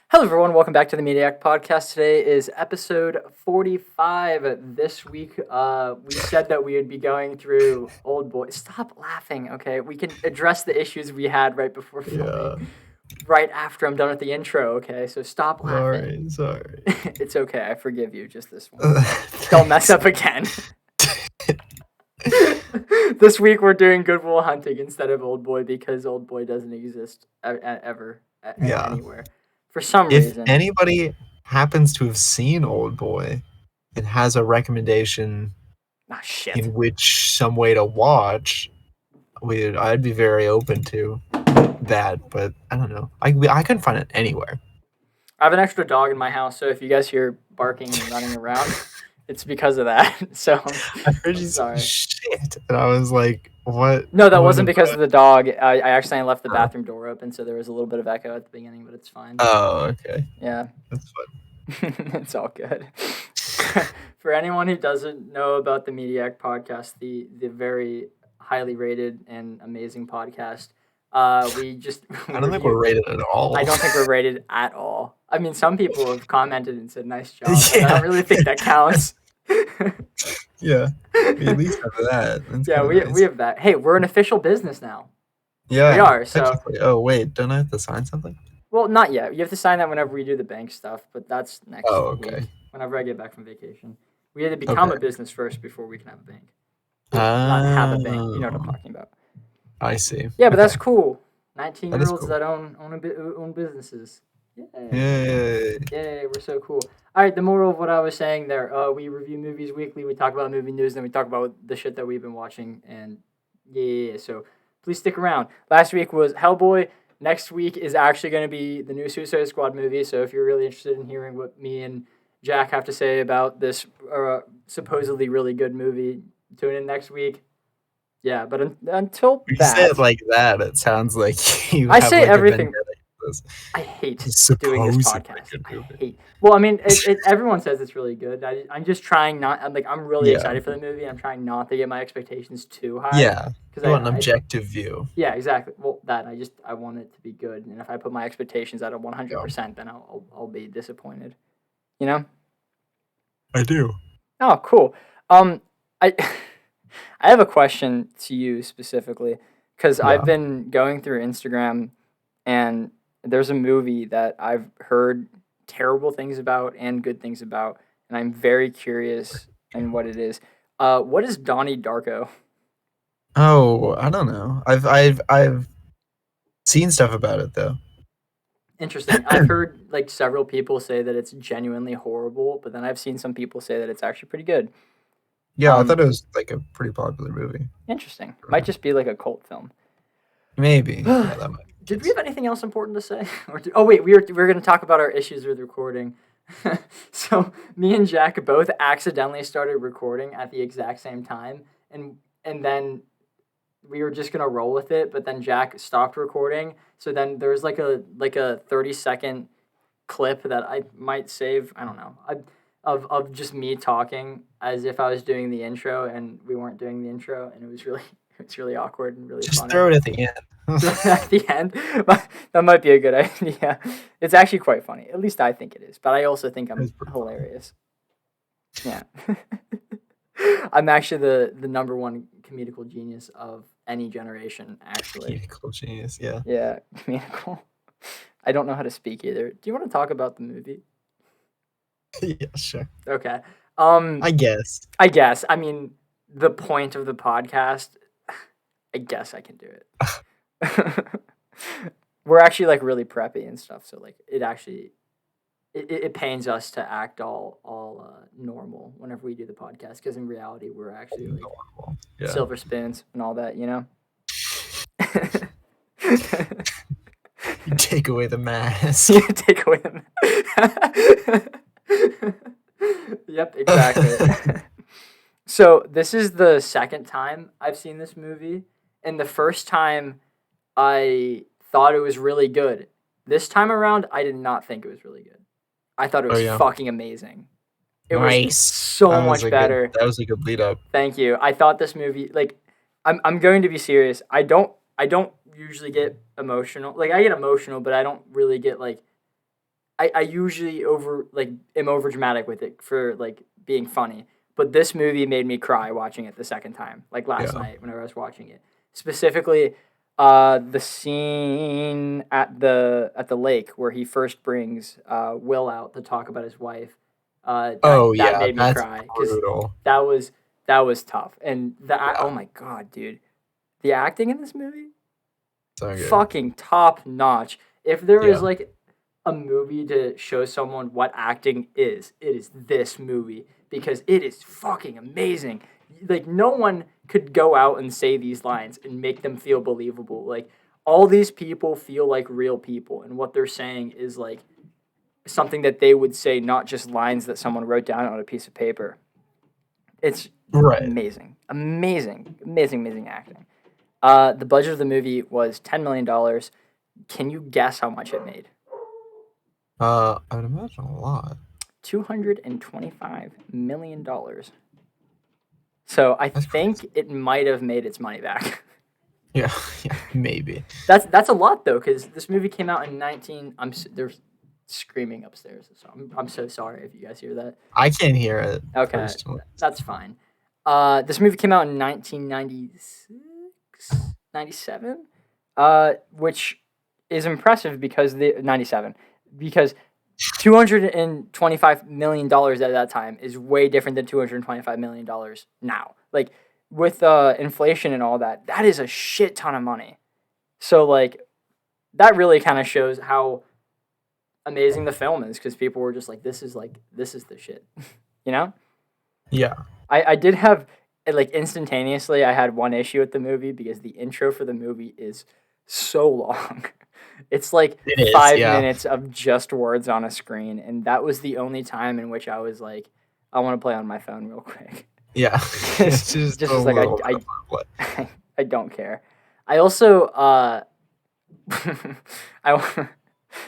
Hello, everyone. Welcome back to the Mediak podcast. Today is episode 45. This week, we said that we would be going through Old Boy. Stop laughing, okay? We can address the issues we had right before filming, right after I'm done with the intro, okay? So stop laughing. Sorry. It's okay. I forgive you just this one. Don't mess up again. This week, we're doing Good Will Hunting instead of Old Boy because Old Boy doesn't exist ever anywhere. For some reason. If anybody happens to have seen Old Boy and has a recommendation in which some way to watch, I'd be very open to that, but I don't know. I couldn't find it anywhere. I have an extra dog in my house, so if you guys hear barking and running around, it's because of that. So I heard you say shit, and I was like, "What?" No, that wasn't because of the dog. I accidentally left the bathroom door open, so there was a little bit of echo at the beginning, but it's fine. Oh, okay. Yeah, that's fun. It's all good. For anyone who doesn't know about the Mediak podcast, the very highly rated and amazing podcast, we just I don't think we're rated at all. I don't think we're rated at all. I mean, some people have commented and said nice job. Yeah. I don't really think that counts. Yeah, we at least have that. That's yeah, we have that. Hey, we're an official business now. Yeah, we are. So. Oh wait, don't I have to sign something? Well, not yet. You have to sign that whenever we do the bank stuff, but that's next week. Whenever I get back from vacation, we had to become a business first before we can have a bank. Not have a bank. You know what I'm talking about. I see. Yeah, but that's cool. 19-year-olds that own businesses. Yay. Yay, we're so cool. All right, the moral of what I was saying there, we review movies weekly, we talk about movie news, then we talk about the shit that we've been watching, and so please stick around. Last week was Hellboy. Next week is actually going to be the new Suicide Squad movie, so if you're really interested in hearing what me and Jack have to say about this supposedly really good movie, tune in next week. Yeah, but until you say it like that, it sounds like you. I say everything. I hate doing this podcast. Well, I mean, everyone says it's really good. I'm just trying not. I'm really excited for the movie. And I'm trying not to get my expectations too high. Yeah, because I want an objective view. Yeah, exactly. Well, I want it to be good, and if I put my expectations at 100%, then I'll be disappointed. You know. I do. Oh, cool. I have a question to you specifically because I've been going through Instagram and there's a movie that I've heard terrible things about and good things about, and I'm very curious in what it is. What is Donnie Darko? Oh, I don't know. I've seen stuff about it though. Interesting. I've heard several people say that it's genuinely horrible, but then I've seen some people say that it's actually pretty good. Yeah, I thought it was a pretty popular movie. Interesting. Might just be a cult film. Maybe. Yeah, that might. Did we have anything else important to say? Wait, we were going to talk about our issues with recording. So me and Jack both accidentally started recording at the exact same time, and then we were just gonna roll with it. But then Jack stopped recording, so then there's a 30-second clip that I might save. I don't know. Of just me talking as if I was doing the intro, and we weren't doing the intro, and it was really awkward and really just funny. Throw it at the end. At the end, that might be a good idea. It's actually quite funny. At least I think it is. But I also think I'm hilarious. Yeah. I'm actually the number one comedical genius of any generation, actually. Comedical genius, yeah. Yeah, comedical. I don't know how to speak either. Do you want to talk about the movie? Yeah, sure. Okay. I guess. I mean, the point of the podcast, I guess I can do it. We're actually really preppy and stuff, so it actually it pains us to act all normal whenever we do the podcast, because in reality we're actually silver spoons and all that, you know. You take away the mask. You take away the mask. Yep, exactly. So this is the second time I've seen this movie, and the first time I thought it was really good. This time around, I did not think it was really good. I thought it was fucking amazing. It was so much better. That was a good lead up. Thank you. I thought this movie, I'm going to be serious. I don't usually get emotional. I get emotional, but I don't really get I usually am over dramatic with it for like being funny, but this movie made me cry watching it the second time, like last night whenever I was watching it. Specifically, the scene at the lake where he first brings Will out to talk about his wife. That made me cry because that was tough. And oh my god, dude, the acting in this movie, fucking top notch. If there is like a movie to show someone what acting is, it is this movie because it is fucking amazing. Like no one could go out and say these lines and make them feel believable. Like all these people feel like real people, and what they're saying is like something that they would say, not just lines that someone wrote down on a piece of paper. It's amazing acting. The budget of the movie was $10 million. Can you guess how much it made? I would imagine a lot. $225 million. So I think it might have made its money back. Yeah, maybe. That's a lot though, because this movie came out in They're screaming upstairs, so I'm so sorry if you guys hear that. I can't hear it. Okay, personally. That's fine. This movie came out in 1996, 97, which is impressive because because $225 million at that time is way different than $225 million now. Like with inflation and all that, that is a shit ton of money. So like that really kind of shows how amazing the film is, because people were just like, this is the shit. You know? Yeah. I did have like instantaneously I had one issue with the movie because the intro for the movie is so long. It's like 5 minutes of just words on a screen, and that was the only time in which I was like, I want to play on my phone real quick. Yeah. It's just like I don't care. I also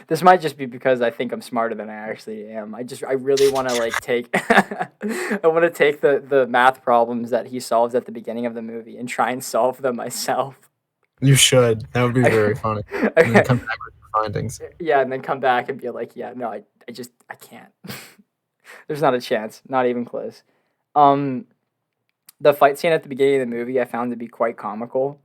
this might just be because I think I'm smarter than I actually am. I really want to like take I want to take the math problems that he solves at the beginning of the movie and try and solve them myself. You should. That would be very funny. And then come back with your findings. Yeah, and then come back and be like, yeah, no, I can't. There's not a chance. Not even close. The fight scene at the beginning of the movie I found to be quite comical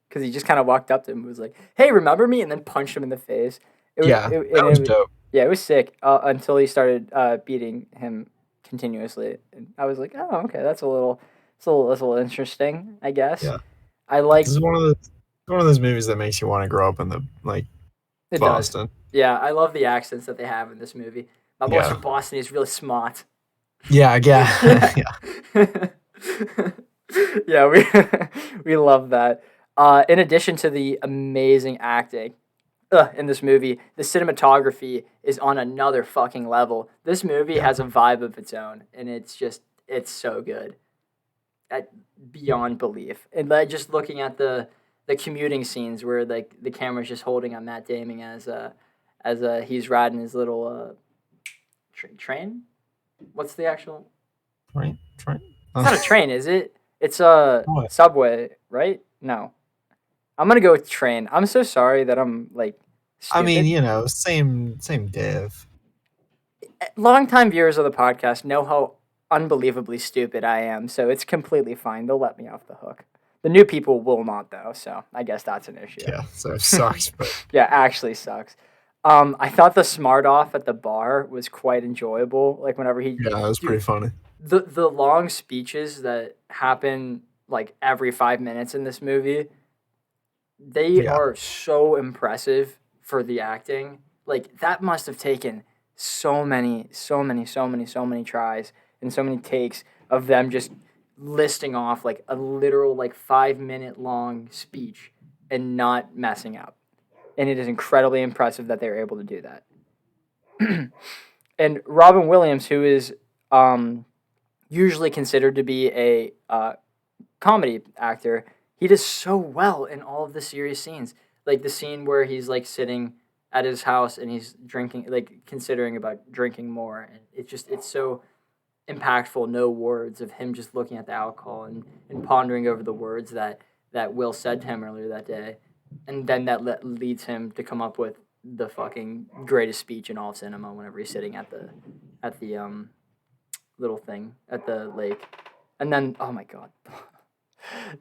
because he just kind of walked up to him and was like, hey, remember me? And then punched him in the face. That was dope. Yeah, it was sick until he started beating him continuously. And I was like, oh, okay, that's a little interesting, I guess. Yeah. This is one of those movies that makes you want to grow up in the Boston. Does. Yeah, I love the accents that they have in this movie. My boss from Boston is really smart. Yeah. Yeah, we love that. In addition to the amazing acting in this movie, the cinematography is on another fucking level. This movie has a vibe of its own, and it's so good. Beyond belief. And just looking at the commuting scenes where like the camera's just holding on Matt Damon as he's riding his little train. What's the actual train? It's not a train, is it? It's a subway, right? No. I'm gonna go with train. I'm so sorry that I'm like stupid. I mean, same div. Longtime viewers of the podcast know how unbelievably stupid I am, so it's completely fine. They'll let me off the hook. The new people will not, though, so I guess that's an issue. Yeah, so it sucks, but yeah, actually sucks. I thought the smart off at the bar was quite enjoyable. Like whenever it was pretty funny. The long speeches that happen like every 5 minutes in this movie, they are so impressive for the acting. Like that must have taken so many tries and so many takes of them just listing off like a literal like 5 minute long speech and not messing up. And it is incredibly impressive that they're able to do that. And Robin Williams, who is usually considered to be a comedy actor, he does so well in all of the serious scenes. Like the scene where he's like sitting at his house and he's drinking, like considering about drinking more. And it's so impactful, no words, of him just looking at the alcohol and pondering over the words that Will said to him earlier that day. And then that leads him to come up with the fucking greatest speech in all of cinema whenever he's sitting at the little thing at the lake, and then oh my god.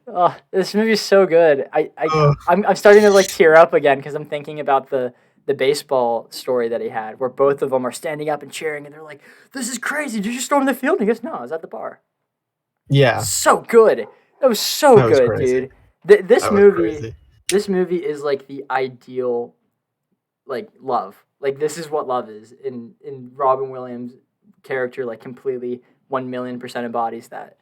Oh, this movie is so good. I'm starting to like tear up again because I'm thinking about the baseball story that he had, where both of them are standing up and cheering, and they're like, "This is crazy! Did you storm the field?" And he goes, "No, I was at the bar." Yeah, so good. That was so that was good, crazy. dude. This crazy. This movie is like the ideal, like love. Like this is what love is in Robin Williams' character. Like completely 1,000,000% embodies that.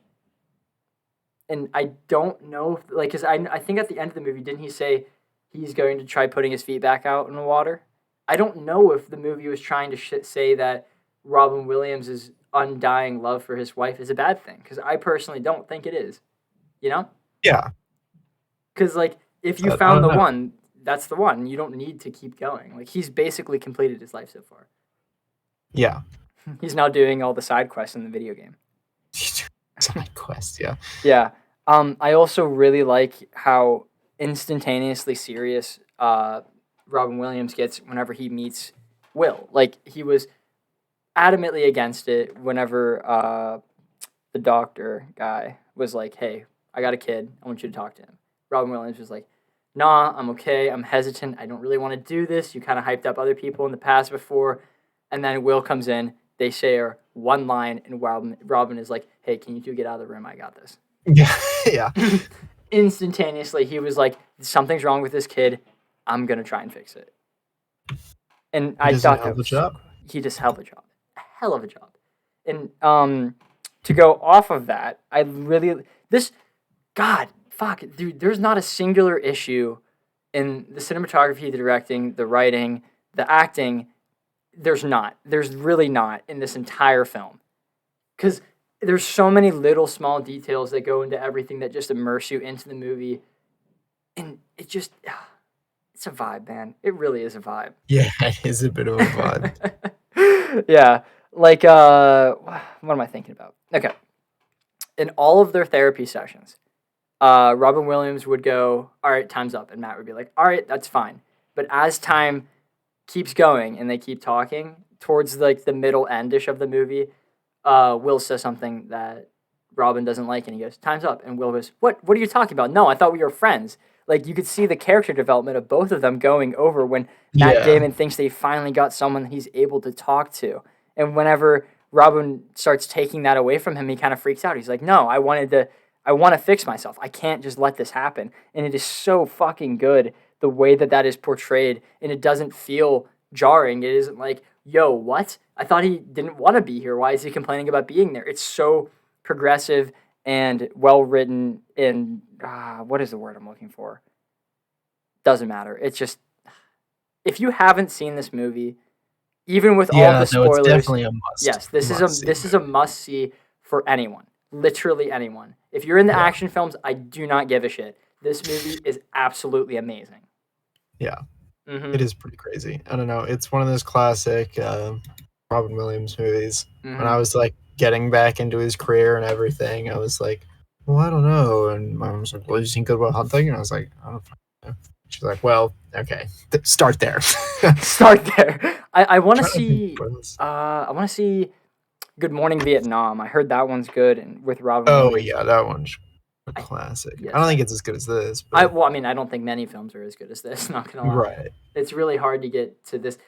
And I don't know, if, like, because I think at the end of the movie, didn't he say he's going to try putting his feet back out in the water? I don't know if the movie was trying to say that Robin Williams' undying love for his wife is a bad thing, because I personally don't think it is. You know? Yeah. Because, like, if you found the one, that's the one. You don't need to keep going. Like, he's basically completed his life so far. Yeah. He's now doing all the side quests in the video game. Side quest, yeah. Yeah. I also really like how instantaneously serious Robin Williams gets whenever he meets Will. Like, he was adamantly against it whenever the doctor guy was like, "Hey, I got a kid. I want you to talk to him." Robin Williams was like, "Nah, I'm okay. I'm hesitant. I don't really want to do this. You kind of hyped up other people in the past before." And then Will comes in. They share one line, and Robin is like, "Hey, can you two get out of the room? I got this." Yeah, yeah. Instantaneously, he was like, "Something's wrong with this kid. I'm gonna try and fix it." And I thought that was he just held a job, a hell of a job. And to go off of that, I really dude, there's not a singular issue in the cinematography, the directing, the writing, the acting. There's really not in this entire film, because there's so many little small details that go into everything that just immerse you into the movie, and it's a vibe, man. It really is a vibe. Yeah, it is a bit of a vibe. Yeah, like what am I thinking about? Okay, in all of their therapy sessions, Robin Williams would go, "All right, time's up," and Matt would be like, "All right, that's fine." But as time keeps going and they keep talking towards like the middle endish of the movie, Will says something that Robin doesn't like, and he goes, "Time's up." And Will goes, What are you talking about? No, I thought we were friends." Like, you could see the character development of both of them going over when Matt Damon thinks they finally got someone he's able to talk to. And whenever Robin starts taking that away from him, he kind of freaks out. He's like, "No, I want to fix myself. I can't just let this happen." And it is so fucking good the way that is portrayed, and it doesn't feel jarring. It isn't like, "Yo, what? I thought he didn't want to be here. Why is he complaining about being there?" It's so progressive and well written. And what is the word I'm looking for? Doesn't matter. It's just, if you haven't seen this movie, even with all the spoilers, it's definitely a must. Yes, this is a must see for anyone. Literally anyone. If you're in the action films, I do not give a shit. This movie is absolutely amazing. Yeah. Mm-hmm. It is pretty crazy. I don't know. It's one of those classic Robin Williams movies. Mm-hmm. When I was like getting back into his career and everything, I was like, "Well, I don't know." And my mom was like, "Well, you seen Good Will Hunting?" And I was like, "I don't know." She's like, "Well, okay, start there." Start there. I want to see. I want to see Good Morning Vietnam. I heard that one's good, and with Robin. Williams. Yeah, that one's a classic. Yes, I don't think it's as good as this. But I don't think many films are as good as this. Not gonna lie. Right. It's really hard to get to this.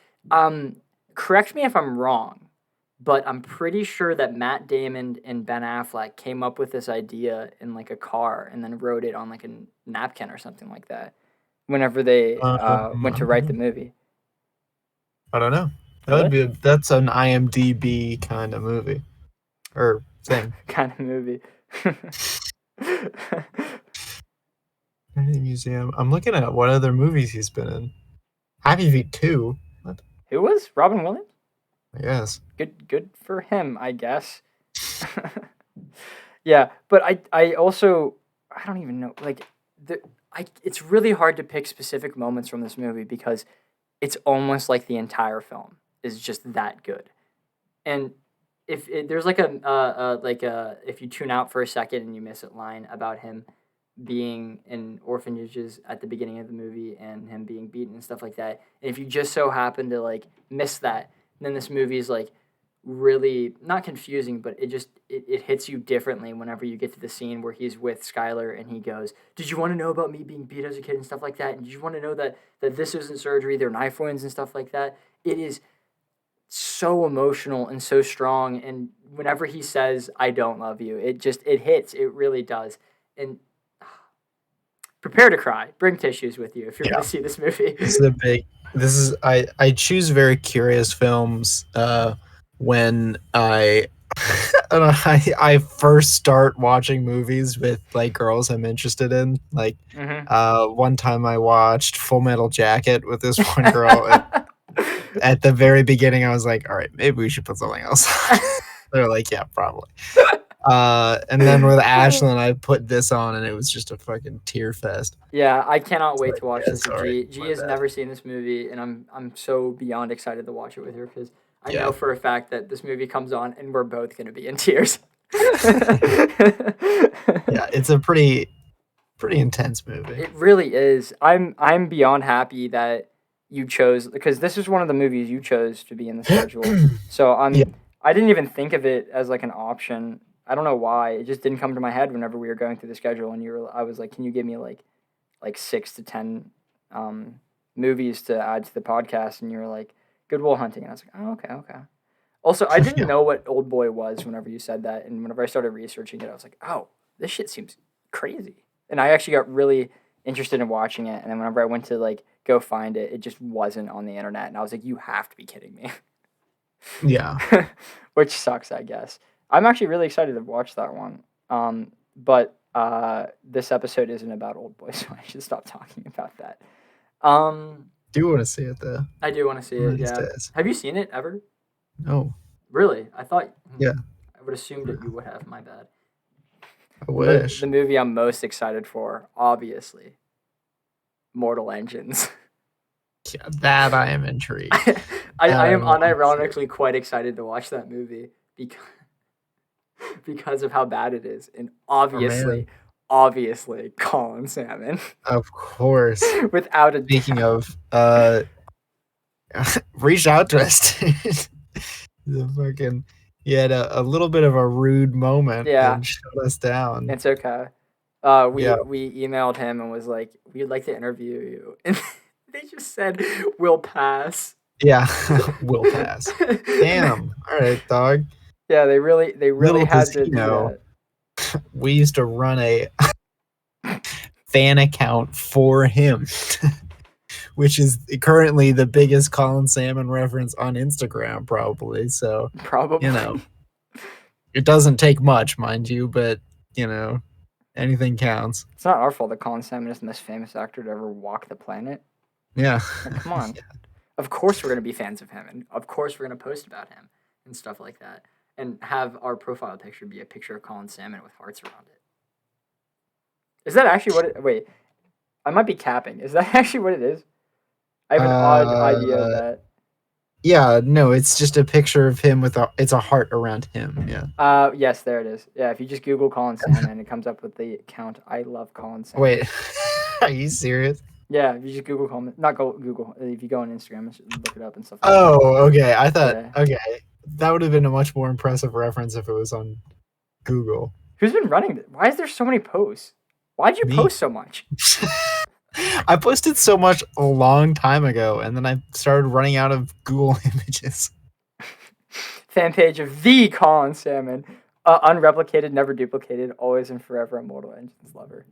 Correct me if I'm wrong, but I'm pretty sure that Matt Damon and Ben Affleck came up with this idea in like a car and then wrote it on like a napkin or something like that whenever they went to write the movie. I don't know. That's an IMDb kind of movie or thing. Kind of movie. Museum. I'm looking at what other movies he's been in. Happy Feet 2. What? Who was Robin Williams? Yes. Good for him, I guess. Yeah, but I also, I don't even know, like, it's really hard to pick specific moments from this movie because it's almost like the entire film is just that good. And if there's like if you tune out for a second and you miss a line about him being in orphanages at the beginning of the movie and him being beaten and stuff like that. And if you just so happen to like miss that, then this movie is like really not confusing, but it hits you differently whenever you get to the scene where he's with Skylar and he goes, "Did you want to know about me being beat as a kid and stuff like that? And did you want to know that this isn't surgery, they're knife wounds and stuff like that?" It is so emotional and so strong, and whenever he says "I don't love you," it hits. It really does. And prepare to cry. Bring tissues with you if you're going to see this movie. I choose very curious films when I I first start watching movies with like girls I'm interested in. Like one time I watched Full Metal Jacket with this one girl. At the very beginning, I was like, all right, maybe we should put something else on. They're like, yeah, probably. And then with Ashlyn, I put this on, and it was just a fucking tear fest. Yeah, I cannot wait to watch this with G. G has never seen this movie, and I'm so beyond excited to watch it with her because I know for a fact that this movie comes on, and we're both going to be in tears. Yeah, it's a pretty intense movie. It really is. I'm beyond happy that you chose, because this is one of the movies you chose to be in the schedule. So I didn't even think of it as like an option. I don't know why. It just didn't come to my head whenever we were going through the schedule, and I was like, "Can you give me like 6 to 10 movies to add to the podcast?" And you were like, "Good Will Hunting," and I was like, "Oh, okay." Also, I didn't know what Old Boy was whenever you said that, and whenever I started researching it, I was like, "Oh, this shit seems crazy," and I actually got really interested in watching it. And then whenever I went to like go find it, it just wasn't on the internet, and I was like, "You have to be kidding me!" Yeah, which sucks, I guess. I'm actually really excited to watch that one. But this episode isn't about Old Boy, so I should stop talking about that. Do want to see it though? I do want to see it. Yeah. Have you seen it ever? No. Really? I thought. Yeah. I would assume that you would have. My bad. I wish. The movie I'm most excited for, obviously, Mortal Engines. Yeah, that I am intrigued. I am unironically quite excited to watch that movie because of how bad it is, and obviously, Colin Salmon. Of course. Without a Speaking of, reach out to us. He had a little bit of a rude moment and shut us down. It's okay. We emailed him and was like, "We'd like to interview you," and they just said, "We'll pass." Yeah, we'll pass. Damn. All right, dog. Yeah, they really had to do that. We used to run a fan account for him, which is currently the biggest Colin Salmon reference on Instagram, probably. So, it doesn't take much, mind you, but, anything counts. It's not our fault that Colin Salmon is the most famous actor to ever walk the planet. Yeah. Like, come on. Yeah. Of course we're going to be fans of him, and of course we're going to post about him and stuff like that, and have our profile picture be a picture of Colin Salmon with hearts around it. Is that actually what it... Wait, I might be capping. Is that actually what it is? I have an odd idea of that. Yeah, no, it's just a picture of him it's a heart around him, yeah. Yes, there it is. Yeah, if you just Google Colin Salmon, it comes up with the account, I love Colin Salmon. Wait, are you serious? Yeah, if you just Google Colin, not Google, if you go on Instagram, look it up and stuff like that. Oh, okay, I thought, okay, that would have been a much more impressive reference if it was on Google. Who's been running this? Why is there so many posts? Why'd you post so much? I posted so much a long time ago, and then I started running out of Google images. Fan page of the Colin Salmon. Unreplicated, never duplicated, always and forever a Mortal Engines lover.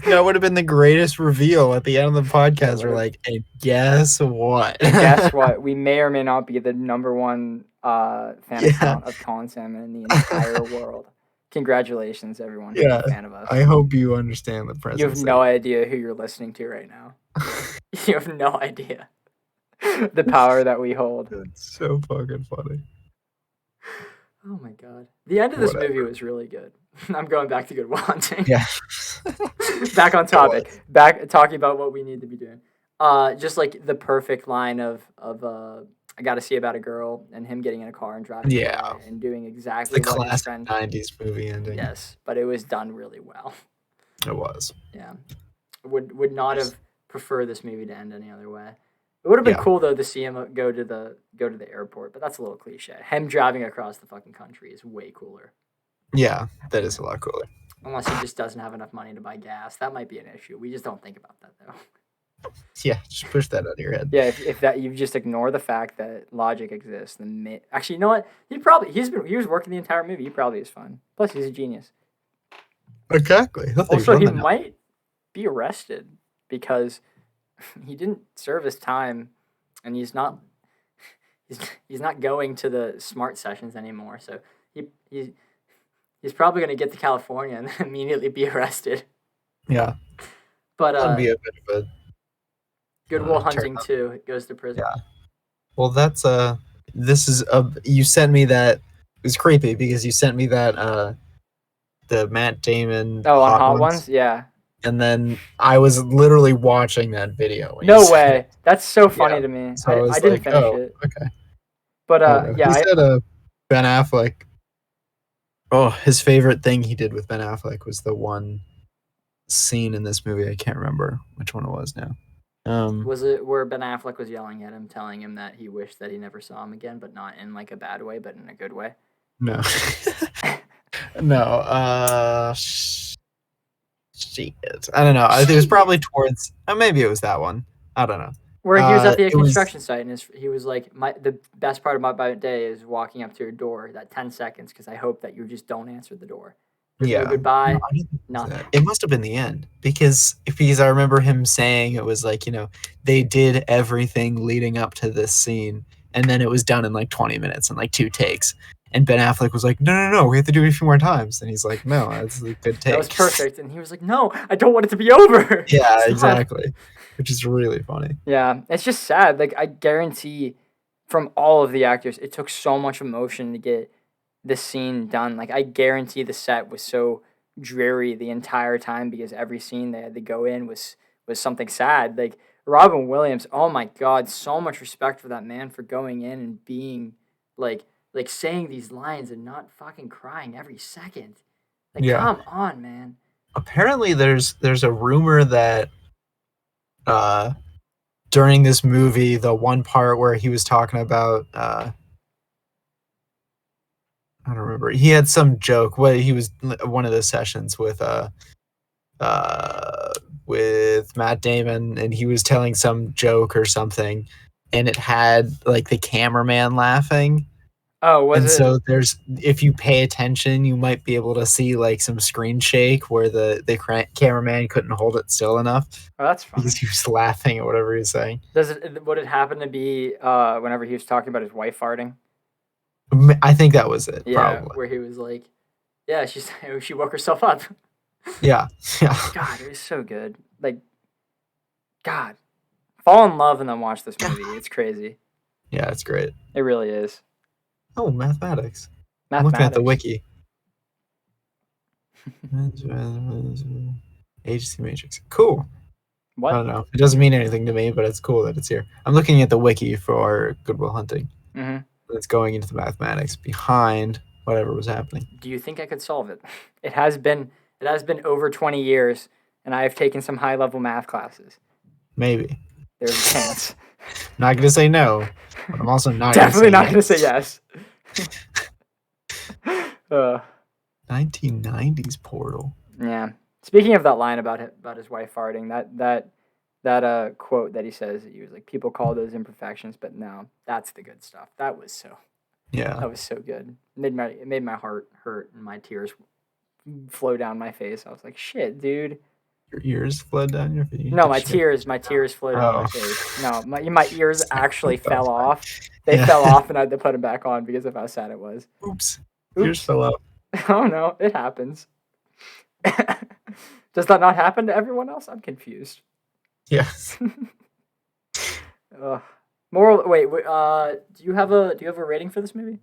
That would have been the greatest reveal at the end of the podcast. We're like, hey, guess what? Guess what? We may or may not be the number one fan account of Colin Salmon in the entire world. Congratulations, everyone who's a fan of us. I hope you understand the presence. You have no idea who you're listening to right now. You have no idea the power that we hold. It's so fucking funny. Oh my god. The end of this movie was really good. I'm going back to Good Will Hunting. Yeah. Back on topic. Back talking about what we need to be doing. Just like the perfect line of I Gotta See About a Girl, and him getting in a car and driving away and doing exactly the what his classic friend. 90s movie ending. Yes, but it was done really well. It was. Yeah, would not have preferred this movie to end any other way. It would have been cool though to see him go to the airport, but that's a little cliche. Him driving across the fucking country is way cooler. Yeah, that is a lot cooler. Unless he just doesn't have enough money to buy gas, that might be an issue. We just don't think about that though. Yeah, just push that out of your head. Yeah, if that you just ignore the fact that logic exists, then actually, you know what? He was working the entire movie. He probably is fine. Plus, he's a genius. Exactly. Also, he might be arrested because he didn't serve his time, and he's not going to the smart sessions anymore. So he's probably going to get to California and then immediately be arrested. Yeah, but that'd be a bit of a Good Will Hunting too. It goes to prison. Yeah. Well, that's you sent me that. It was creepy because you sent me that the Matt Damon. Oh, on Hot Ones? Yeah. And then I was literally watching that video. No way. That's so funny to me. So I didn't finish it. Okay. But yeah, he said Ben Affleck. Oh, his favorite thing he did with Ben Affleck was the one scene in this movie. I can't remember which one it was now. Was it where Ben Affleck was yelling at him, telling him that he wished that he never saw him again, but not in like a bad way, but in a good way? No. No. Shit. I don't know. It was probably towards. Maybe it was that one. I don't know. Where he was at the construction site, and he was like, "The best part of my day is walking up to your door. That 10 seconds, because I hope that you just don't answer the door. No goodbye. Nothing." It must have been the end because I remember him saying it was like, they did everything leading up to this scene, and then it was done in like 20 minutes and like 2 takes. And Ben Affleck was like, no, we have to do it a few more times. And he's like, no, that's a good take. That was perfect. And he was like, no, I don't want it to be over. Yeah, exactly. Which is really funny. Yeah, it's just sad. Like, I guarantee from all of the actors, it took so much emotion to get this scene done. Like, I guarantee the set was so dreary the entire time because every scene they had to go in was something sad. Like, Robin Williams, oh my God, so much respect for that man for going in and being, like saying these lines and not fucking crying every second. Like, come on, man. Apparently, there's a rumor that during this movie, the one part where he was talking about I don't remember. He had some joke. He was one of the sessions with Matt Damon, and he was telling some joke or something, and it had like the cameraman laughing. Oh, was it? So if you pay attention, you might be able to see like some screen shake where the cameraman couldn't hold it still enough. Oh, that's funny. Because he was laughing at whatever he was saying. Would it happen to be whenever he was talking about his wife farting? I think that was it. Yeah, probably. Where he was like, "Yeah, she woke herself up." Yeah. God, it was so good. Like, God, fall in love and then watch this movie. It's crazy. Yeah, it's great. It really is. Oh, mathematics. I'm looking at the wiki. HC Matrix. Cool. What? I don't know. It doesn't mean anything to me, but it's cool that it's here. I'm looking at the wiki for Good Will Hunting. Mm-hmm. It's going into the mathematics behind whatever was happening. Do you think I could solve it? It has been over 20 years, and I have taken some high-level math classes. Maybe. There's a chance. Not going to say no, but I'm also not definitely not going to say yes. 1990s Portal. Yeah. Speaking of that line about his wife farting, that quote that he says, he was like, people call those imperfections, but no, that's the good stuff. That was so good. It made my heart hurt and my tears flow down my face. I was like, shit, dude. Your ears flowed down your face? No, my tears flowed down my face. No, my ears actually fell off. They fell off, and I had to put them back on because of how sad it was. Oops. Ears fell out. Oh no, it happens. Does that not happen to everyone else? I'm confused. Yes. Moral. Wait. Do you have a rating for this movie?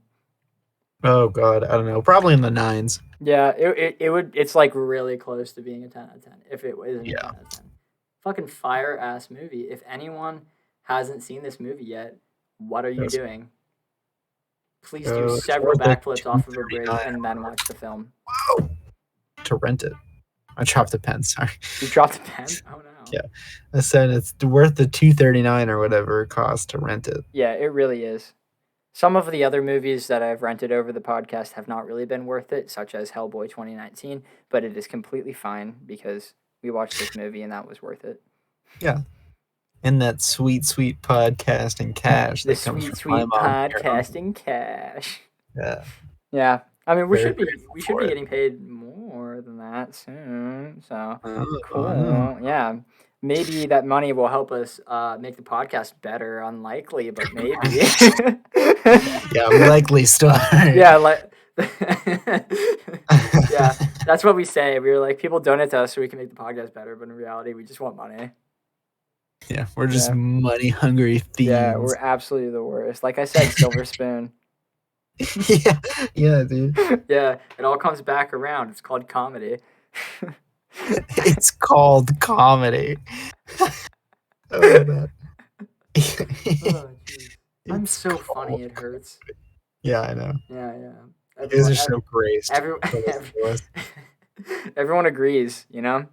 Oh God, I don't know. Probably in the 9s. Yeah, it would. It's like really close to being a 10 out of 10. If it wasn't a 10 out of 10. Fucking fire ass movie. If anyone hasn't seen this movie yet, What are you doing? Please do several backflips off of a bridge and then watch the film. Wow. To rent it. I dropped a pen, sorry. You dropped a pen? Oh, no. Yeah. I said it's worth the $2.39 or whatever it costs to rent it. Yeah, it really is. Some of the other movies that I've rented over the podcast have not really been worth it, such as Hellboy 2019, but it is completely fine because we watched this movie and that was worth it. Yeah. And that sweet, sweet podcasting cash that comes from sweet podcasting cash. Yeah. Yeah. I mean, we should be getting paid more than that soon. So cool. Yeah. Maybe that money will help us make the podcast better. Unlikely, but maybe. Yeah, likely start. Yeah, yeah, that's what we say. We were like, people donate to us so we can make the podcast better, but in reality, we just want money. Yeah, we're just money hungry fiends. Yeah, we're absolutely the worst. Like I said, silver spoon. Yeah, dude. Yeah, it all comes back around. It's called comedy. It's called comedy. Oh, I'm so funny, it hurts. Yeah, I know. Yeah. You guys are so graced. Everyone agrees, you know?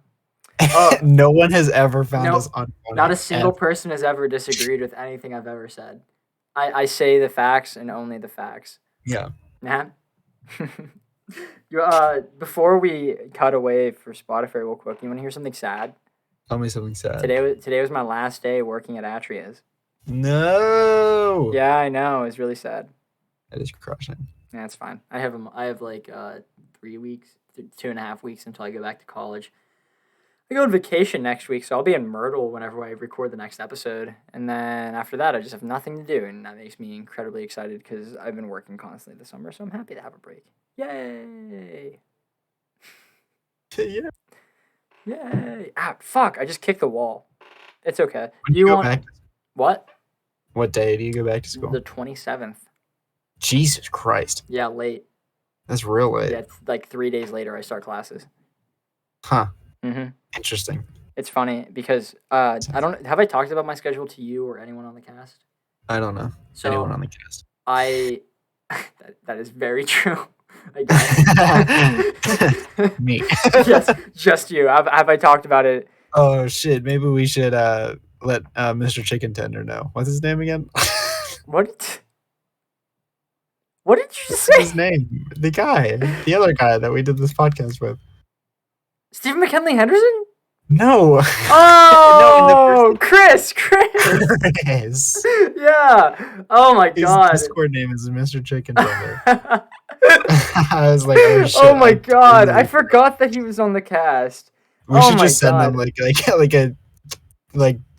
No one has ever found us unfunny. Not a single person has ever disagreed with anything I've ever said. I say the facts and only the facts. Yeah. Nah. Before we cut away for Spotify real quick, you want to hear something sad? Tell me something sad. Today was my last day working at Atria's. No. Yeah, I know. It's really sad. That is crushing. Yeah, it's fine. I have like 3 weeks, 2.5 weeks until I go back to college. I go on vacation next week, so I'll be in Myrtle whenever I record the next episode. And then after that, I just have nothing to do, and that makes me incredibly excited because I've been working constantly this summer, so I'm happy to have a break. Yay! Yeah. Yay! Ah, fuck! I just kicked the wall. It's okay. When you go back? What? What day do you go back to school? The 27th. Jesus Christ. Yeah, late. That's real late. Yeah, it's like 3 days later I start classes. Huh. Mm-hmm. Interesting. It's funny because have I talked about my schedule to you or anyone on the cast? I don't know. So anyone on the cast. That is very true. I guess. Me. Yes, just you. Have I talked about it? Oh shit! Maybe we should let Mr. Chicken Tender know. What's his name again? What did you say? His name? The other guy that we did this podcast with. Stephen McKinley Henderson? No. Oh, no, Chris. Chris. Yeah. Oh my God. His Discord name is Mr. Chicken Tender. I was like, oh shit. Oh my God. I forgot that he was on the cast. We should just send them like a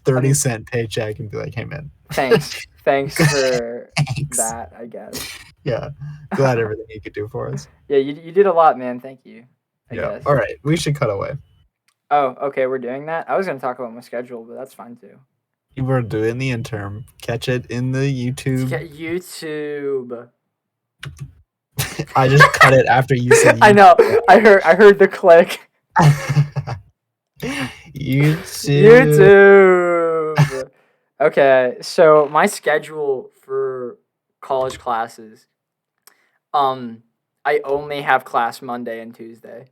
30-cent paycheck and be like, hey man. Thanks for that, I guess. Yeah. Glad everything you could do for us. Yeah, you did a lot, man. Thank you. I guess. All right. We should cut away. Oh, okay. We're doing that. I was going to talk about my schedule, but that's fine too. You were doing the interim. Catch it in the YouTube. YouTube. I just cut it after you said YouTube. I know. I heard the click. YouTube. Okay, so my schedule for college classes, I only have class Monday and Tuesday.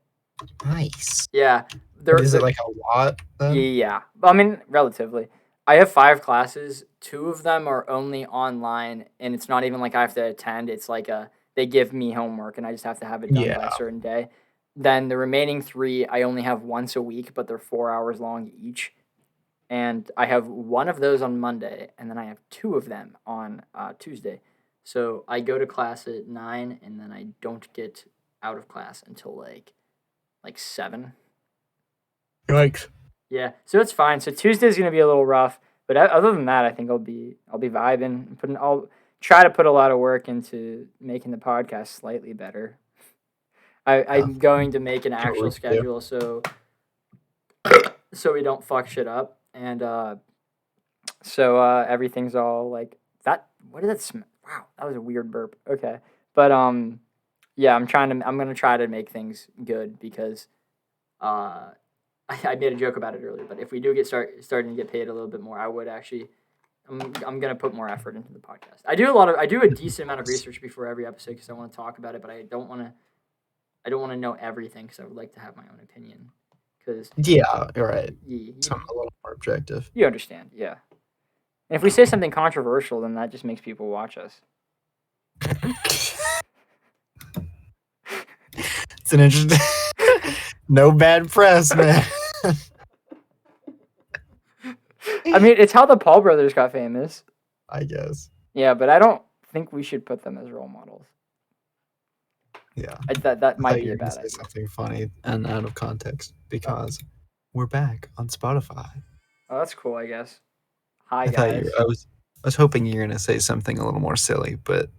Nice. Yeah. Is it like a lot then? Yeah. I mean, relatively. I have 5 classes. 2 of them are only online, and it's not even like I have to attend. It's like they give me homework, and I just have to have it done by a certain day. Then the remaining 3, I only have once a week, but they're 4 hours long each. And I have 1 of those on Monday, and then I have 2 of them on Tuesday. So I go to class at 9, and then I don't get out of class until like 7. Yikes. Yeah, so it's fine. So Tuesday's gonna be a little rough, but other than that, I think I'll be vibing. I'll try to put a lot of work into making the podcast slightly better. I'm going to make an actual schedule so we don't fuck shit up, and so everything's all like that. What did that smell? Wow, that was a weird burp. Okay, but yeah, I'm gonna try to make things good because I made a joke about it earlier, but if we do starting to get paid a little bit more, I would actually I'm gonna put more effort into the podcast. I do a decent amount of research before every episode because I want to talk about it, but I don't want to know everything because I would like to have my own opinion. Cause yeah, you're right. Something a little more objective. You understand, yeah. And if we say something controversial, then that just makes people watch us. It's an interesting. No bad press, man. I mean, it's how the Paul brothers got famous. I guess. Yeah, but I don't think we should put them as role models. Yeah. That might be a bad idea. Something funny and out of context because we're back on Spotify. Oh, that's cool, I guess. Hi, guys. I was hoping you were gonna say something a little more silly, but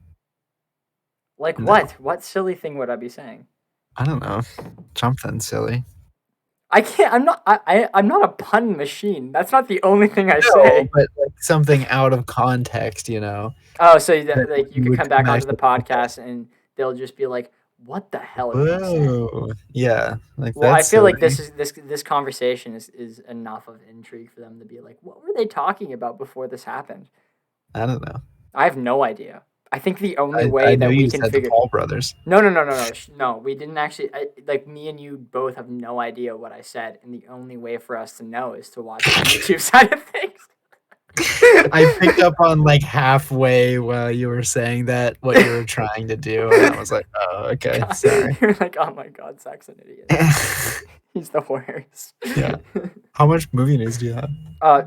like no. What? What silly thing would I be saying? I don't know. Something silly. I can't. I'm not a pun machine. That's not the only thing I say. But like something out of context, you know. Oh, so like you could come back onto the podcast and they'll just be like, "What the hell are you saying?" Yeah. Like well, I feel silly. Like this conversation is enough of intrigue for them to be like, "What were they talking about before this happened?" I don't know. I have no idea. I think the only way that we can figure the Paul brothers. No. We didn't actually. Like me and you both have no idea what I said, and the only way for us to know is to watch the YouTube side of things. I picked up on like halfway while you were saying that what you were trying to do, and I was like, "Oh, okay, God, sorry." You're like, "Oh my God, Zach's an idiot. He's the worst." Yeah. How much movie news do you have?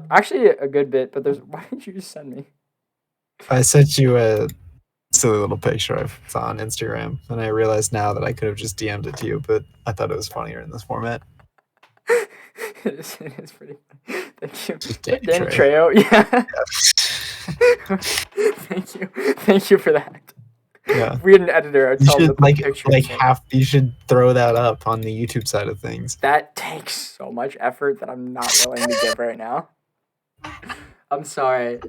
Actually, a good bit. But why did you just send me? I sent you a silly little picture I saw on Instagram, and I realized now that I could have just DM'd it to you, but I thought it was funnier in this format. It is pretty funny. Thank you. Just Danny Trejo. Yeah. Thank you for that. Yeah. If we had an editor, I'd tell you should you should throw that up on the YouTube side of things. That takes so much effort that I'm not willing to give right now. I'm sorry.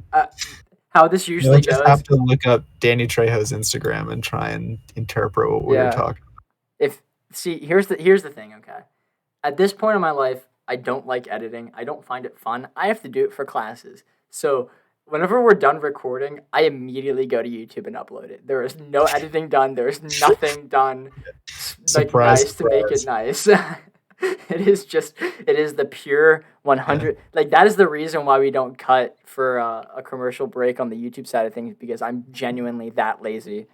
How this usually goes. You just have to look up Danny Trejo's Instagram and try and interpret what we were talking about. Here's the thing, okay? At this point in my life, I don't like editing. I don't find it fun. I have to do it for classes. So whenever we're done recording, I immediately go to YouTube and upload it. There is no editing done. There is nothing done nice to make it nice. It is the pure 100. Yeah. Like that is the reason why we don't cut for a commercial break on the YouTube side of things, because I'm genuinely that lazy.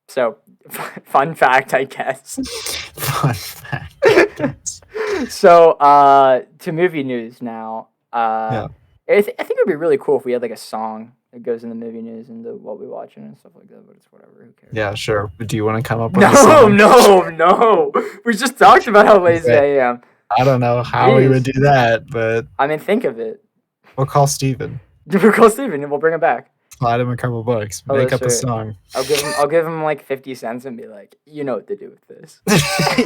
So, fun fact, I guess. Fun fact, I guess. So, to movie news now. I think it would be really cool if we had like a song that goes in the movie news and what we watching and stuff like that. But it's whatever. Who cares? Yeah, sure. But do you want to come up with a song? No. We just talked about how lazy I am. I don't know how we would do that, but I mean, think of it. We'll call Steven. We'll call Steven and we'll bring him back. Slide him a couple bucks. Make up a song. I'll give him like 50 cents and be like, you know what to do with this.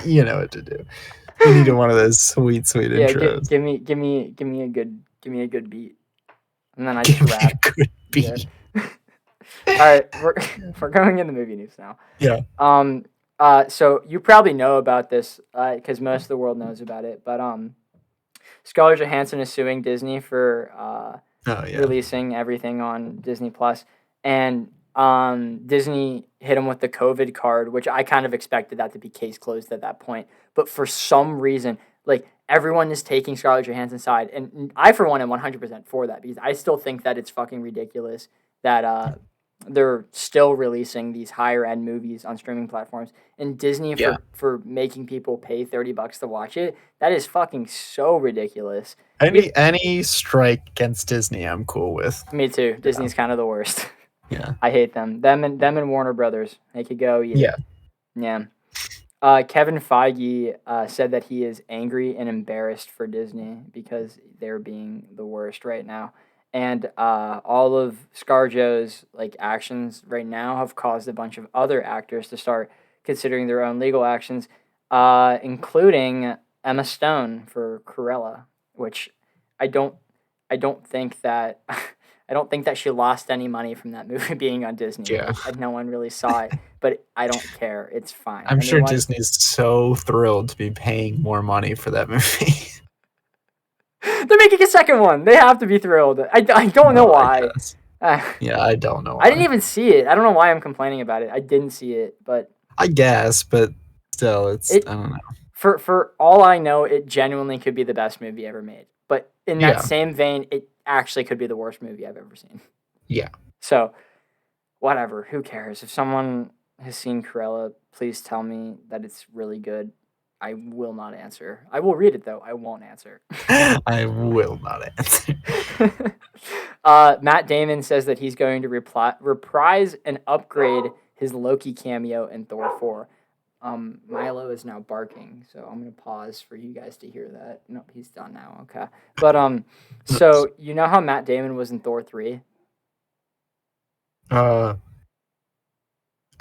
You know what to do. We need one of those sweet intros. Give me a good beat, and then I just rap. A good beat. Yeah. All right, we're going in the movie news now. Yeah. So you probably know about this because most of the world knows about it, but Scarlett Johansson is suing Disney for releasing everything on Disney Plus, and Disney hit him with the COVID card, which I kind of expected that to be case closed at that point. But for some reason, like everyone is taking Scarlett Johansson's side, and I for one am 100% for that, because I still think that it's fucking ridiculous that they're still releasing these higher end movies on streaming platforms, and Disney for making people pay $30 to watch it. That is fucking so ridiculous. Any strike against Disney, I'm cool with. Me too. Disney's kind of the worst. Yeah, I hate them. Them and Warner Brothers. They could go. Yeah. Kevin Feige said that he is angry and embarrassed for Disney because they're being the worst right now. And all of ScarJo's actions right now have caused a bunch of other actors to start considering their own legal actions, including Emma Stone for Cruella, which I don't think that she lost any money from that movie being on Disney. Yeah. No one really saw it, but I don't care. It's fine. I'm sure Disney's so thrilled to be paying more money for that movie. They're making a second one. They have to be thrilled. I don't know why. Yeah, I don't know why. I didn't even see it. I don't know why I'm complaining about it. I didn't see it, but I guess, but still, I don't know. For all I know, it genuinely could be the best movie ever made. But in that same vein, it actually could be the worst movie I've ever seen. Yeah. So, whatever. Who cares? If someone has seen Cruella, please tell me that it's really good. I will not answer. I will read it, though. I won't answer. I will not answer. Matt Damon says that he's going to reprise and upgrade his Loki cameo in Thor 4. Milo is now barking, so I'm going to pause for you guys to hear that. Nope, he's done now. Okay. But, so you know how Matt Damon was in Thor 3? I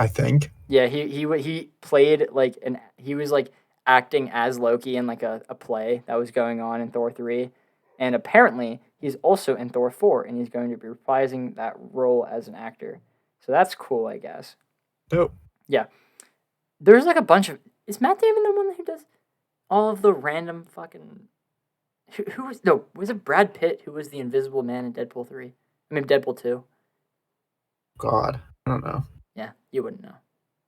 think. Yeah, he played like he was like acting as Loki in like a play that was going on in Thor 3. And apparently he's also in Thor 4 and he's going to be reprising that role as an actor. So that's cool, I guess. Dope. Yeah. There's like a bunch of is Matt Damon the one who does all of the random fucking was it Brad Pitt who was the Invisible Man in Deadpool 3? I mean Deadpool 2. God, I don't know. Yeah, you wouldn't know.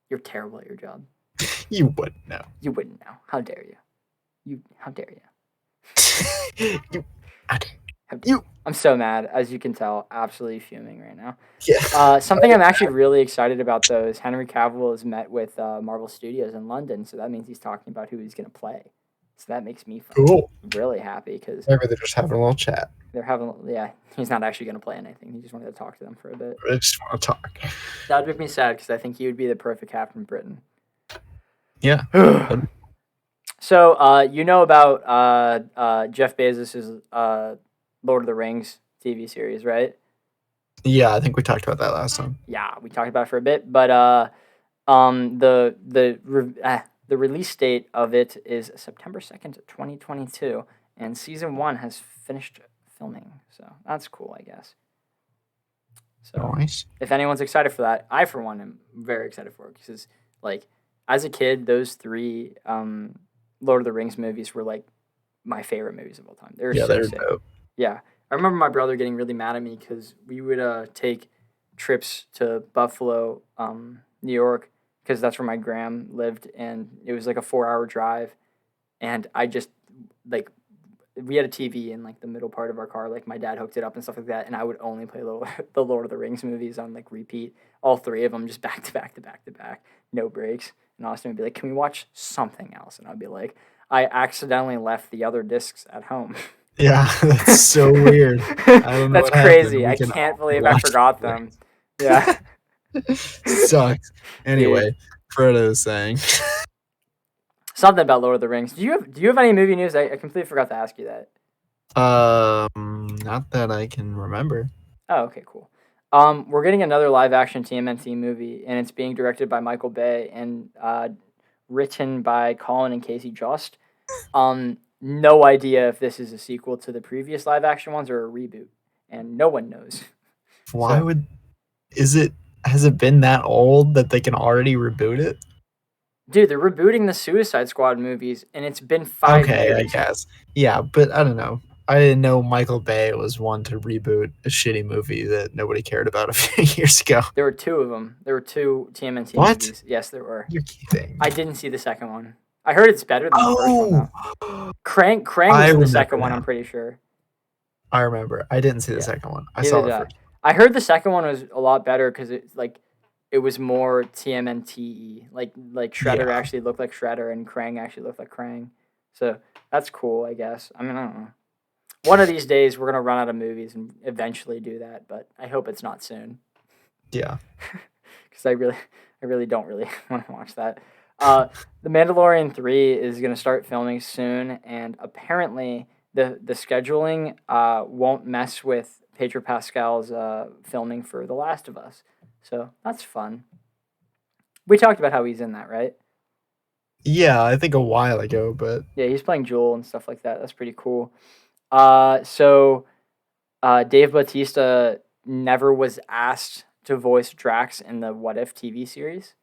You're terrible at your job. You wouldn't know. You wouldn't know. How dare you? How dare you? I'm so mad, as you can tell, absolutely fuming right now. Yeah. Something I'm actually really excited about, though, is Henry Cavill has met with Marvel Studios in London, so that means he's talking about who he's going to play. So that makes me really happy because maybe they're just having a little chat. He's not actually going to play anything. He just wanted to talk to them for a bit. I just want to talk. That would make me sad because I think he would be the perfect Captain Britain. Yeah. So, you know about Jeff Bezos' Lord of the Rings TV series, right? Yeah, I think we talked about that last time. Yeah, we talked about it for a bit, but the release date of it is September 2nd, 2022, and season 1 has finished filming, so that's cool, I guess. So, nice. If anyone's excited for that, I, for one, am very excited for it, because, like, as a kid, those 3 Lord of the Rings movies were, like, my favorite movies of all time. They're sick. Dope. Yeah. I remember my brother getting really mad at me because we would take trips to Buffalo, New York, because that's where my gram lived, and it was like a 4-hour drive, and I just, like, we had a TV in, like, the middle part of our car, like, my dad hooked it up and stuff like that, and I would only play the Lord of the Rings movies on, like, repeat, all 3 of them, just back to back to back to back, no breaks, and Austin would be like, can we watch something else? And I'd be like, I accidentally left the other discs at home. Yeah, that's so weird. I don't know. That's crazy. I can't believe I forgot them. Yeah. Sucks. Anyway, Frodo was saying something about Lord of the Rings. Do you have any movie news? I completely forgot to ask you that. Not that I can remember. Oh, okay, cool. We're getting another live action TMNT movie, and it's being directed by Michael Bay and written by Colin and Casey Jost. No idea if this is a sequel to the previous live action ones or a reboot, and no one knows. Why has it been that old that they can already reboot it? Dude, they're rebooting the Suicide Squad movies, and it's been 5 years. Okay, I guess. Yeah, but I don't know. I didn't know Michael Bay was one to reboot a shitty movie that nobody cared about a few years ago. There were 2 of them. There were 2 TMNT movies. Yes, there were. You're kidding. I didn't see the second one. I heard it's better than the first one, though. Krang was in the second one, I'm pretty sure. I remember. I didn't see the second one. I saw the first. I heard the second one was a lot better because it was more TMNT. Like Shredder actually looked like Shredder and Krang actually looked like Krang. So that's cool, I guess. I mean, I don't know. One of these days we're gonna run out of movies and eventually do that, but I hope it's not soon. Yeah. Because I really don't want to watch that. The Mandalorian 3 is going to start filming soon, and apparently the scheduling won't mess with Pedro Pascal's filming for The Last of Us. So that's fun. We talked about how he's in that, right? Yeah, I think a while ago, but... Yeah, he's playing Joel and stuff like that. That's pretty cool. So Dave Bautista never was asked to voice Drax in the What If TV series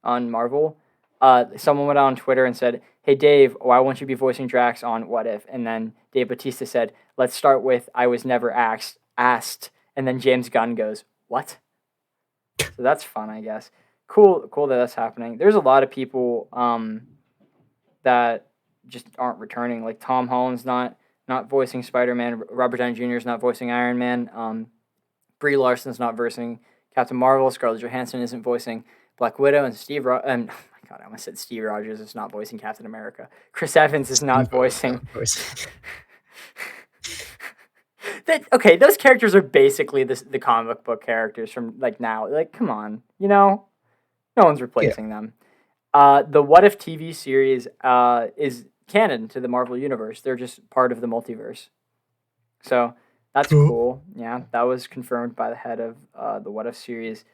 on Marvel. someone went on Twitter and said, "Hey Dave, why won't you be voicing Drax on What If?" And then Dave Bautista said, "Let's start with I was never asked." And then James Gunn goes, "What?" So that's fun, I guess. Cool that that's happening. There's a lot of people that just aren't returning. Like Tom Holland's not voicing Spider-Man. Robert Downey Jr. is not voicing Iron Man. Brie Larson's not voicing Captain Marvel. Scarlett Johansson isn't voicing Black Widow, and oh my God, I almost said Steve Rogers is not voicing Captain America. Chris Evans is not voicing. Okay, those characters are basically the comic book characters from like now. Like, come on, no one's replacing them. The What If TV series is canon to the Marvel Universe. They're just part of the multiverse. So that's cool. Yeah, that was confirmed by the head of the What If series.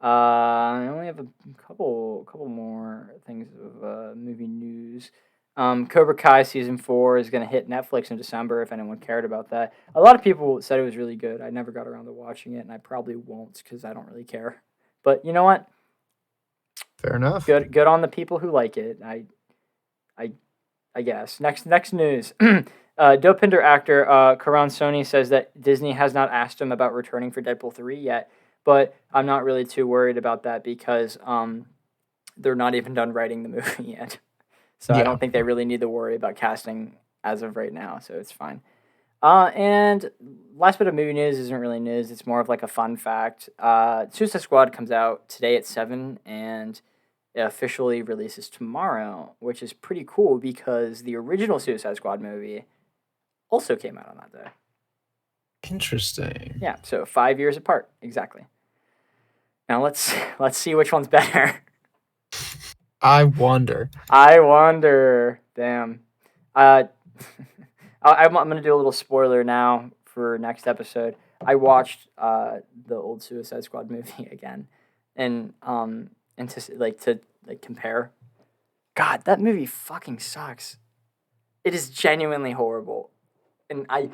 I only have a couple more things of movie news. Cobra Kai season 4 is going to hit Netflix in December. If anyone cared about that, a lot of people said it was really good. I never got around to watching it, and I probably won't because I don't really care. But you know what? Fair enough. Good on the people who like it. I guess. Next news. Dopinder actor Karan Soni says that Disney has not asked him about returning for Deadpool 3 yet, but I'm not really too worried about that because they're not even done writing the movie yet. So yeah. I don't think they really need to worry about casting as of right now, so it's fine. And last bit of movie news isn't really news. It's more of like a fun fact. Suicide Squad comes out today at 7, and it officially releases tomorrow, which is pretty cool because the original Suicide Squad movie also came out on that day. Interesting. Yeah, so 5 years apart, exactly. Now let's see which one's better. I wonder. Damn. I'm going to do a little spoiler now for next episode. I watched the old Suicide Squad movie again, and to compare. God, that movie fucking sucks. It is genuinely horrible, and I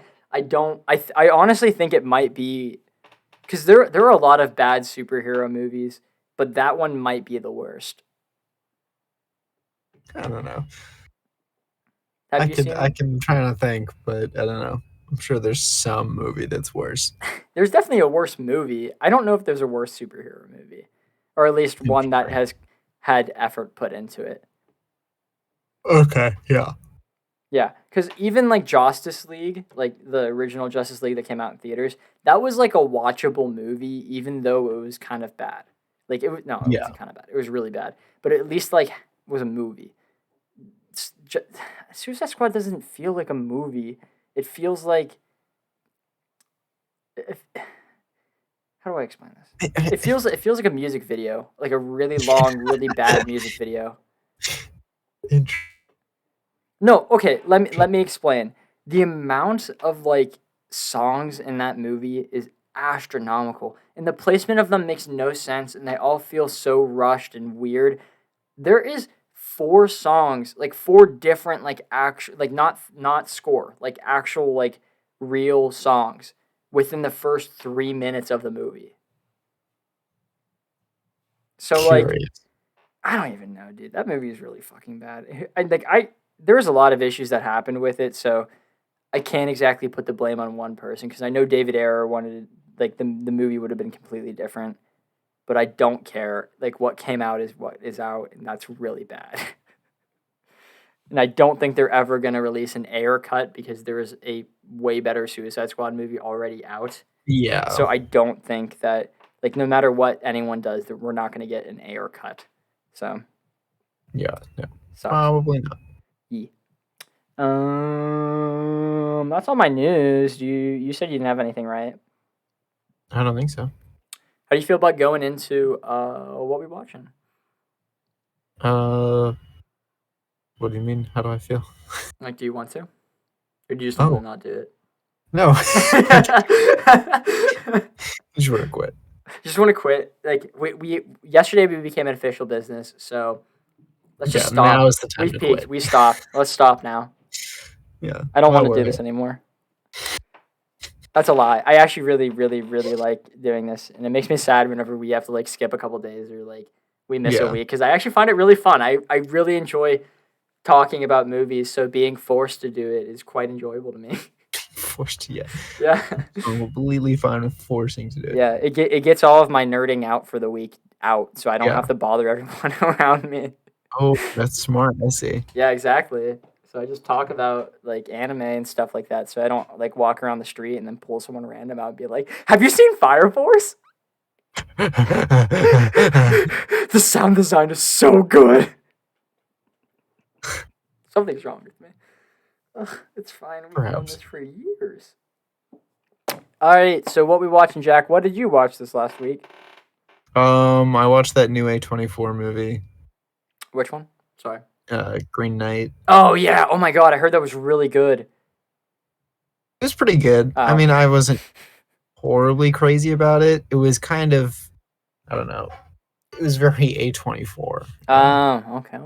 honestly think it might be because there are a lot of bad superhero movies, but that one might be the worst. I don't know. I can try to think, but I don't know. I'm sure there's some movie that's worse. There's definitely a worse movie. I don't know if there's a worse superhero movie, or at least one that has had effort put into it. Okay, yeah. Yeah, because even like Justice League, like the original Justice League that came out in theaters, that was like a watchable movie, even though it was kind of bad. Like it wasn't kind of bad. It was really bad, but at least like it was a movie. Suicide Squad doesn't feel like a movie. It feels like. How do I explain this? It feels like a music video, like a really long, really bad music video. No, okay. Let me explain. The amount of like songs in that movie is astronomical, and the placement of them makes no sense, and they all feel so rushed and weird. There is 4 songs, like 4 different like actual like not score, like actual like real songs within the first 3 minutes of the movie. So like I don't even know, dude. That movie is really fucking bad. There's a lot of issues that happened with it, so I can't exactly put the blame on one person because I know David Ayer wanted like the movie would have been completely different. But I don't care. Like, what came out is what is out, and that's really bad. And I don't think they're ever going to release an Ayer cut because there is a way better Suicide Squad movie already out. Yeah. So I don't think that, like, no matter what anyone does, that we're not going to get an Ayer cut. So. Yeah. Sucks. Probably not. Yeah. That's all my news. You said you didn't have anything, right? I don't think so. How do you feel about going into what we're watching? What do you mean? How do I feel? Like, do you want to? Or do you just want to not do it? No. Just want to quit. Just want to quit. Like, we yesterday we became an official business, so let's just stop. Now is the time to quit. We stopped. Let's stop now. Yeah. I don't want to do this anymore. That's a lie. I actually really, really, really like doing this, and it makes me sad whenever we have to like skip a couple days or like we miss a week because I actually find it really fun. I really enjoy talking about movies, so being forced to do it is quite enjoyable to me. Forced to, yeah. I'm completely fine with forcing to do it. Yeah, it gets all of my nerding out for the week out, so I don't have to bother everyone around me. Oh, that's smart. I see. Yeah, exactly. So I just talk about like anime and stuff like that. So I don't like walk around the street and then pull someone random out and be like, "Have you seen Fire Force?" The sound design is so good. Something's wrong with me. Ugh, it's fine. We've known this for years. All right. So what we watching, Jack? What did you watch this last week? I watched that new A24 movie. Which one? Sorry. Green Knight. Oh yeah. Oh my god. I heard that was really good. It was pretty good. I mean, I wasn't horribly crazy about it. It was kind of, I don't know. It was very A24. Okay.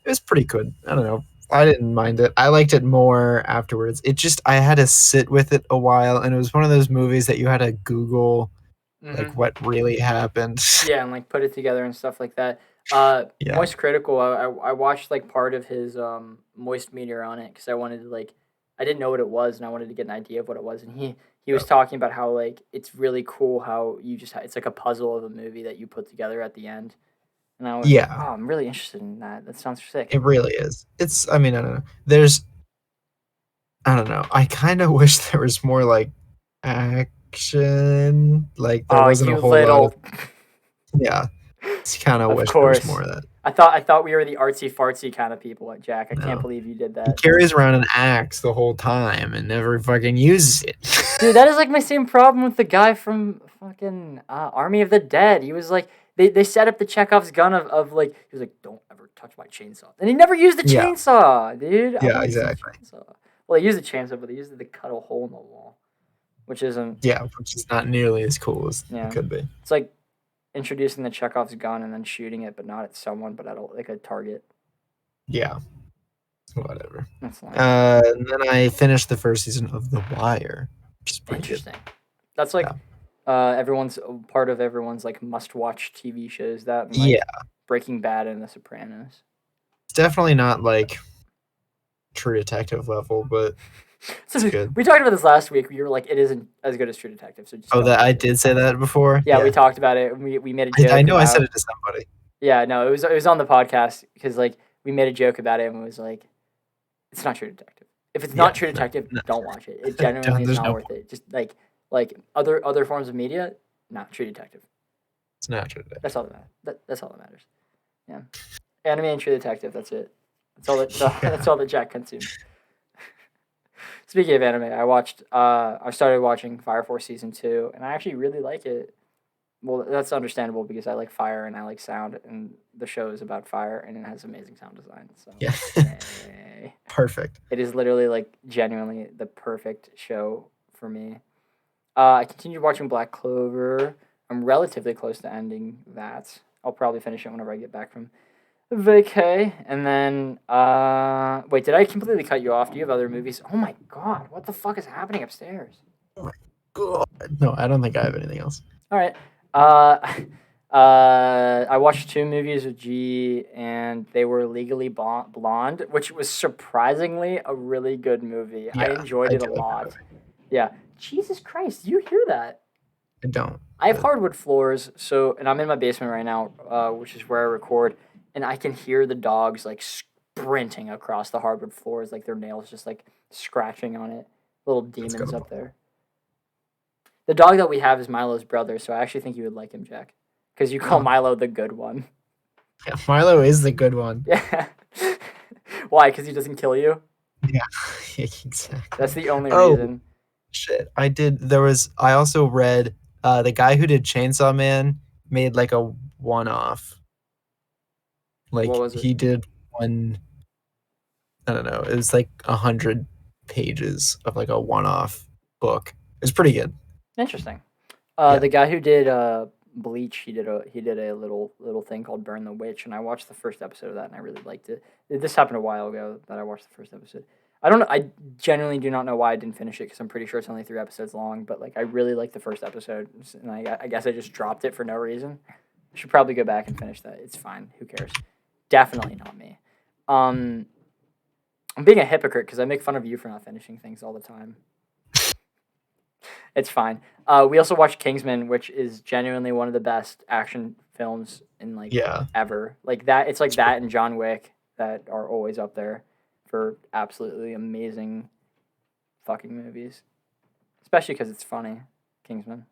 It was pretty good. I don't know. I didn't mind it. I liked it more afterwards. It just, I had to sit with it a while, and it was one of those movies that you had to Google, like, what really happened. Yeah, and, like, put it together and stuff like that. Moist Critical, I watched, like, part of his Moist Meter on it, because I wanted to, like, I didn't know what it was, and I wanted to get an idea of what it was, and he was talking about how, like, it's really cool how you just, it's like a puzzle of a movie that you put together at the end. And I was like, oh, I'm really interested in that. That sounds sick. It really is. It's, I mean, I don't know. I don't know. I kind of wish there was more, like, action. Like, there wasn't a whole lot of... Yeah. It's kind of wish there was more of that. I thought we were the artsy fartsy kind of people, Jack. I can't believe you did that. He carries around an axe the whole time and never fucking uses it. Dude, that is like my same problem with the guy from fucking Army of the Dead. He was like, they set up the Chekhov's gun of like, he was like, don't ever touch my chainsaw. And he never used the chainsaw, dude. Yeah, exactly. Well, he used the chainsaw, but he used it to cut a hole in the wall, which isn't... Yeah, which is not nearly as cool as it could be. It's like introducing the Chekhov's gun and then shooting it, but not at someone, but at a target. Yeah. Whatever. That's nice. And then I finished the first season of The Wire, which is pretty interesting. That's like everyone's part of everyone's like must-watch TV shows. That and, like, Breaking Bad and The Sopranos. It's definitely not like True Detective level, but it's good. We talked about this last week. We were like, it isn't as good as True Detective. So just I did say that before. Yeah, we talked about it. We made a joke. I know I said it to somebody. Yeah, no, it was on the podcast because like we made a joke about it and it was like, it's not True Detective. If it's not True Detective, don't watch it. It genuinely is not worth it. Just like other forms of media, not True Detective. It's not True Detective. That's all that matters. That's all that matters. Yeah, anime and True Detective. That's it. That's all that Jack consumes. Speaking of anime, I started watching Fire Force Season 2, and I actually really like it. Well, that's understandable because I like fire and I like sound, and the show is about fire, and it has amazing sound design. So Perfect. It is literally like genuinely the perfect show for me. I continued watching Black Clover. I'm relatively close to ending that. I'll probably finish it whenever I get back from vacay. And then, wait, did I completely cut you off? Do you have other movies? Oh my god, what the fuck is happening upstairs? Oh my god. No, I don't think I have anything else. All right. I watched 2 movies with G, and they were Legally Blonde, which was surprisingly a really good movie. I enjoyed it a lot. Yeah. Jesus Christ, do you hear that? I don't. I have hardwood floors, and I'm in my basement right now, which is where I record, and I can hear the dogs like sprinting across the hardwood floors, like their nails just like scratching on it. Little demons up there. The dog that we have is Milo's brother, so I actually think you would like him, Jack. Because you call Milo the good one. Yeah, Milo is the good one. Yeah. Why? Because he doesn't kill you? Yeah, exactly. That's the only reason. Shit. I also read the guy who did Chainsaw Man made like a one-off. Like, what was it? He did one, I don't know, it was like 100 pages of like a one-off book. It's pretty good. Interesting. The guy who did Bleach, he did a little thing called Burn the Witch, and I watched the first episode of that, and I really liked it. This happened a while ago that I watched the first episode. I don't know. I genuinely do not know why I didn't finish it because I'm pretty sure it's only 3 episodes long. But like, I really liked the first episode, and I guess I just dropped it for no reason. I should probably go back and finish that. It's fine. Who cares? Definitely not me. I'm being a hypocrite because I make fun of you for not finishing things all the time. It's fine. We also watched Kingsman, which is genuinely one of the best action films in ever. Like that, it's like that and John Wick that are always up there for absolutely amazing fucking movies. Especially because it's funny, Kingsman.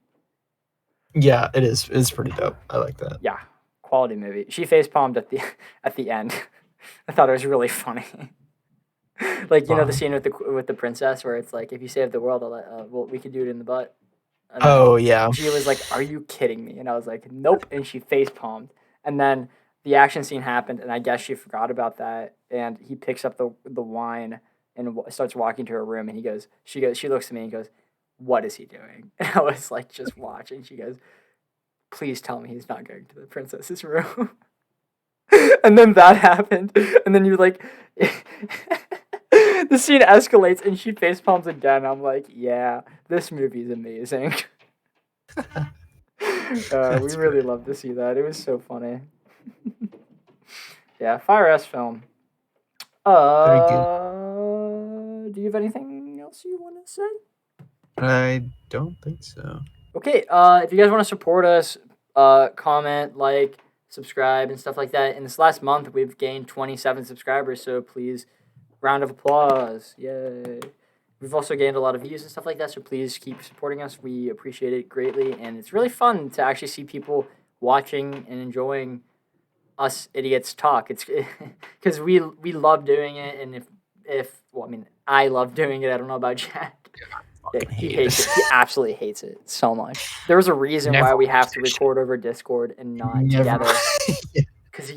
Yeah, it is. It's pretty dope. I like that. Yeah, quality movie. She facepalmed at the end. I thought it was really funny. Like you know the scene with the princess where it's like if you save the world, well we could do it in the butt. Oh yeah. She was like, "Are you kidding me?" And I was like, "Nope." And she facepalmed. And then the action scene happened, and I guess she forgot about that. And he picks up the wine and starts walking to her room. And she looks at me and goes, "What is he doing?" And I was like, "Just watch." And she goes, "Please tell me he's not going to the princess's room." And then that happened, and then you're like, the scene escalates, and she facepalms again. I'm like, yeah, this movie's amazing. We really love to see that. It was so funny. Yeah, Fire S film. Do you have anything else you want to say? I don't think so. Okay, if you guys want to support us, comment, like, subscribe, and stuff like that. In this last month, we've gained 27 subscribers, so please, round of applause. Yay. We've also gained a lot of views and stuff like that, so please keep supporting us. We appreciate it greatly, and it's really fun to actually see people watching and enjoying us idiots talk. It's because we love doing it, and I love doing it. I don't know about Jack. He hates it. He absolutely hates it so much. There was a reason why we have to record over Discord and not together. Because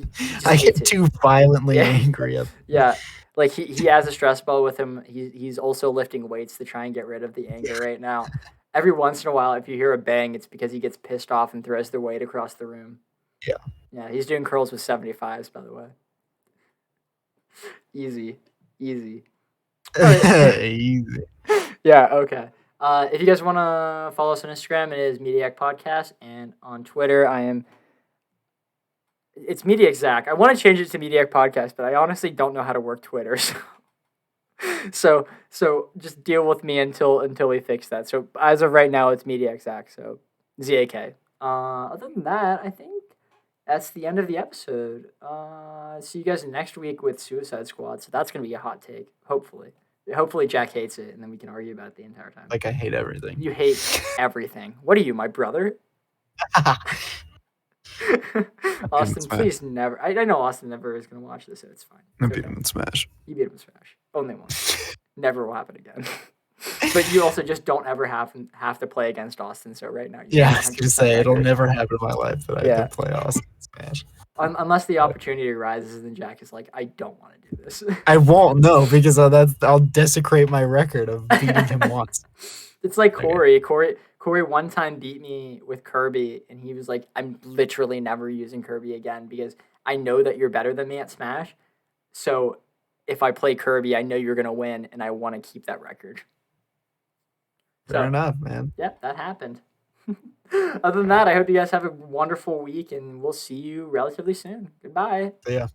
I get too violently angry. Yeah, like he has a stress ball with him. He's also lifting weights to try and get rid of the anger right now. Every once in a while, if you hear a bang, it's because he gets pissed off and throws the weight across the room. Yeah. Yeah, he's doing curls with 75s, by the way. Easy. Right. Easy. Yeah, okay. If you guys want to follow us on Instagram, it is Mediak Podcast, and on Twitter, it's Mediak Zach. I want to change it to Mediak Podcast, but I honestly don't know how to work Twitter, so just deal with me until we fix that. So as of right now, it's Mediak Zach, so ZAK. Other than that, I think that's the end of the episode. See you guys next week with Suicide Squad, so that's going to be a hot take, hopefully. Hopefully Jack hates it, and then we can argue about it the entire time. Like, I hate everything. You hate everything. What are you, my brother? Austin, please never. I know Austin never is going to watch this, so it's fine. I beat him in Smash. You beat him in Smash. Only once. Never will happen again. But you also just don't ever have to play against Austin, so right now... Yeah, I was going to say, it'll never happen in my life that I have to play Austin in Smash. Unless the opportunity arises, then Jack is like, I don't want to do this. I won't, no, because I'll desecrate my record of beating him once. It's like Corey. Corey one time beat me with Kirby, and he was like, I'm literally never using Kirby again because I know that you're better than me at Smash. So if I play Kirby, I know you're going to win, and I want to keep that record. Fair enough, man. Yep, that happened. Other than that, I hope you guys have a wonderful week, and we'll see you relatively soon. Goodbye. See ya.